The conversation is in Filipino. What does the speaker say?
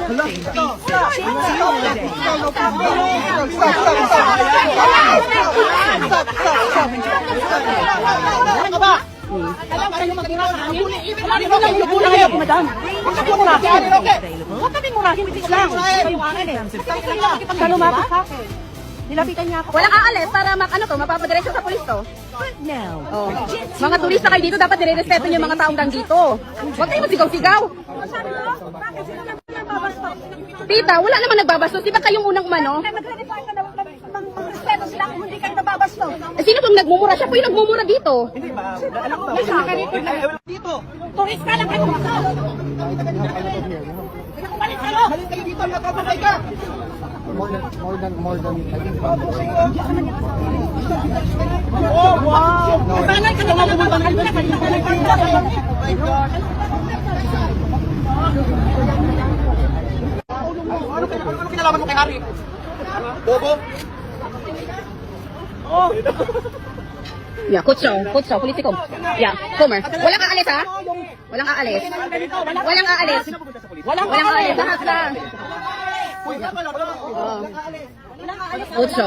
Alam kayo mag-ina sa amin? Huwag na kayo, madam. Huwag ka murahin. Huwag kami murahin. Bitis lang. Kayo akin eh. Sa lumapit sa akin. Nilapitan niya ako. Walang aalis para mapapadiretso sa pulis to. Oh. Mga turista kayo dito, dapat nire-respeto niyo yung mga taong gang dito. Huwag kayo magsigaw-sigaw. Tita, wala naman nagbabastos. Di ba kayong unang umano? Nagre-report ka daw ng respeto sila kung hindi kayo nababasto. Eh, sino pong nagmumura? Siya po yung nagmumura dito. Dito. Turista lang kayo. Balik kayo. Halin kayo dito. Nakapagay ka. More than, I think, Oh, wow. Sanay ka naman pumunta ng Ano kinalaman mo kay Harry? Bobo? Oh. Yeah, kutso, politiko. Yeah, Comer. Walang aalis ha? Walang aalis. Walang aalis. Walang aalis. Lahat lang. Kutso,